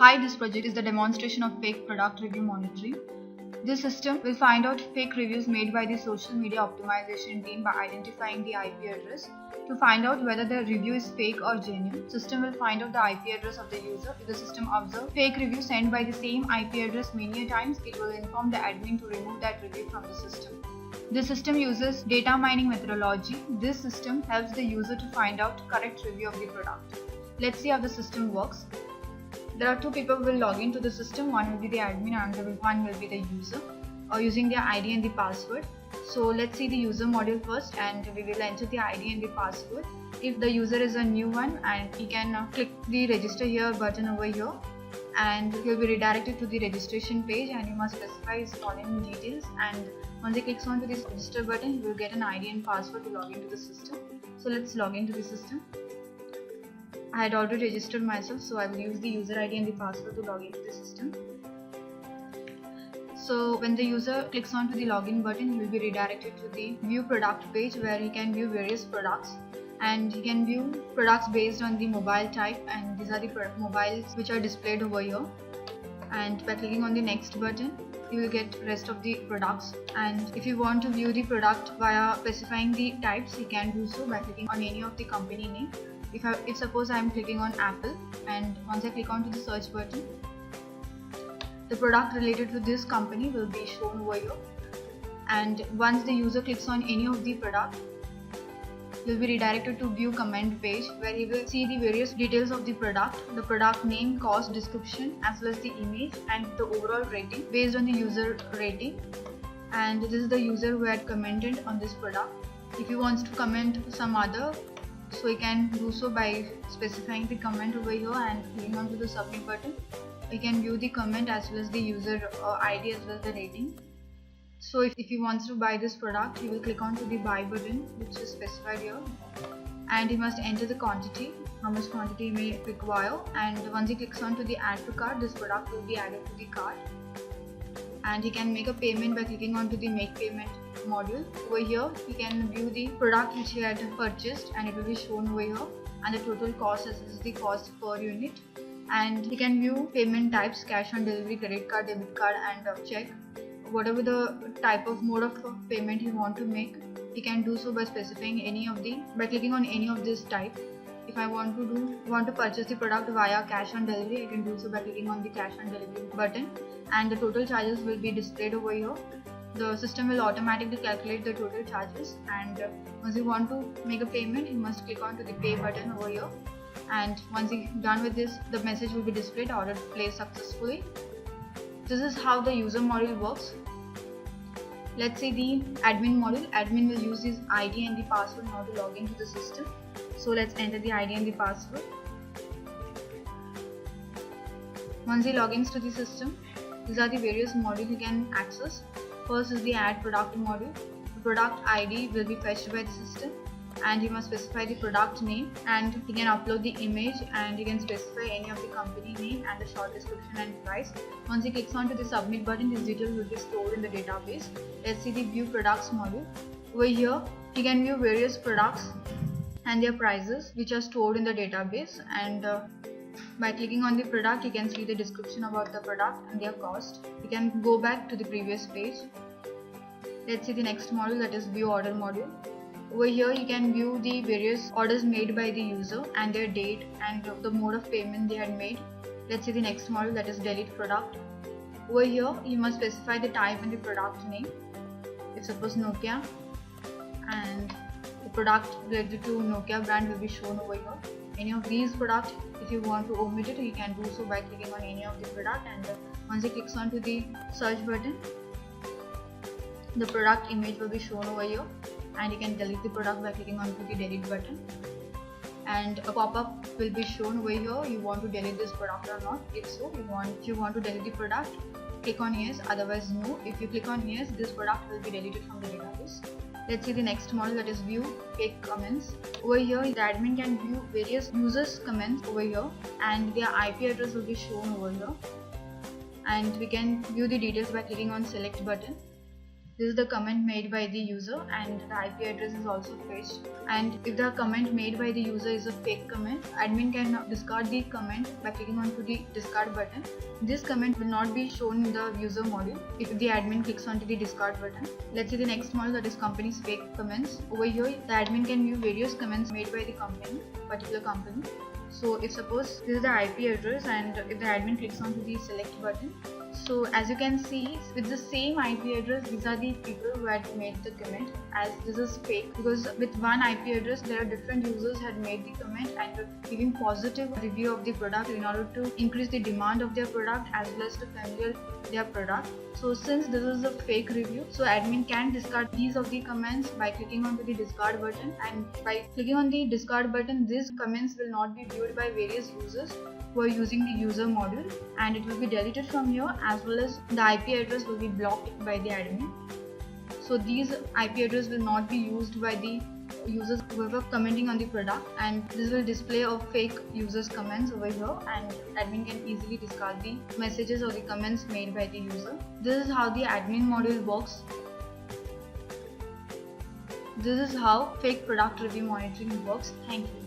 Hi, this project is the demonstration of fake product review monitoring. This system will find out fake reviews made by the social media optimization team by identifying the IP address. To find out whether the review is fake or genuine, system will find out the IP address of the user. If the system observes fake review sent by the same IP address many times, it will inform the admin to remove that review from the system. This system uses data mining methodology. This system helps the user to find out correct review of the product. Let's see how the system works. There are two people who will log into the system. One will be the admin and one will be the user using their ID and the password. So let's see the user module first, and we will enter the ID and the password. If the user is a new one, and he can click the register here button over here, and he will be redirected to the registration page, and he must specify his following details. And once he clicks on to this register button, he will get an ID and password to log into the system. So let's log into the system. I had already registered myself, so I will use the user ID and the password to log into the system. So when the user clicks on to the login button, he will be redirected to the view product page where he can view various products, and he can view products based on the mobile type, and these are the mobiles which are displayed over here. And by clicking on the next button, you will get rest of the products. And if you want to view the product via specifying the types, you can do so by clicking on any of the company name. If suppose I am clicking on Apple, and once I click on to the search button, the product related to this company will be shown over here. And once the user clicks on any of the product, he will be redirected to view comment page where he will see the various details of the product name, cost, description, as well as the image and the overall rating based on the user rating. And this is the user who had commented on this product. If he wants to comment some other, so you can do so by specifying the comment over here and clicking on to the submit button. You can view the comment as well as the user ID as well as the rating. So if he wants to buy this product, he will click on to the buy button, which is specified here, and he must enter the quantity, how much quantity he may require. And once he clicks on to the add to cart, this product will be added to the cart, and he can make a payment by clicking on to the make payment module. Over here he can view the product which he had purchased, and it will be shown over here, and the total cost as is the cost per unit. And he can view payment types: cash on delivery, credit card, debit card, and check. Whatever the type of mode of payment he want to make, he can do so by specifying by clicking on any of this type. If I want to purchase the product via cash on delivery, I can do so by clicking on the cash on delivery button, and the total charges will be displayed over here. The system will automatically calculate the total charges, and once you want to make a payment, you must click on to the pay button over here. And once you're done with this, the message will be displayed: order placed successfully. This is how the user module works. Let's see the admin module. Admin will use his ID and the password now to log into the system. So let's enter the ID and the password. Once he logins to the system, these are the various modules he can access. First is the add product module. The product ID will be fetched by the system, and he must specify the product name, and he can upload the image, and he can specify any of the company name and the short description and price. Once he clicks on to the submit button, his details will be stored in the database. Let's see the view products module. Over here he can view various products and their prices which are stored in the database, and by clicking on the product, you can see the description about the product and their cost. You can go back to the previous page. Let's see the next module, that is view order module. Over here you can view the various orders made by the user and their date and the mode of payment they had made. Let's see the next module, that is delete product. Over here you must specify the type and the product name. If suppose Nokia, and the product related to Nokia brand will be shown over here. Any of these products, if you want to omit it, you can do so by clicking on any of the product, and once he clicks on to the search button, the product image will be shown over here, and you can delete the product by clicking on to the delete button. And a pop-up will be shown over here: you want to delete this product or not. If so, if you want to delete the product, click on yes, otherwise no. If you click on yes, this product will be deleted from the database. Let's see the next model, that is view fake comments. Over here the admin can view various users comments over here, and their IP address will be shown over here, and we can view the details by clicking on select button. This is the comment made by the user, and the IP address is also fetched. And if the comment made by the user is a fake comment, admin can discard the comment by clicking onto the discard button. This comment will not be shown in the user module if the admin clicks onto the discard button. Let's see the next model, that is company's fake comments. Over here, the admin can view various comments made by the particular company. So if suppose this is the IP address, and if the admin clicks onto the select button, so as you can see, with the same IP address, these are the people who had made the comment, as this is fake, because with one IP address there are different users had made the comment and were giving positive review of the product in order to increase the demand of their product as well as to familiar their product. So since this is a fake review, so admin can discard these of the comments by clicking onto the discard button, and by clicking on the discard button, these comments will not be viewed by various users who are using the user module, and it will be deleted from here, as well as the IP address will be blocked by the admin. So these IP address will not be used by the users who are commenting on the product, and this will display of fake users comments over here, and admin can easily discard the messages or the comments made by the user. This is how the admin module works. This is how fake product review monitoring works. Thank you.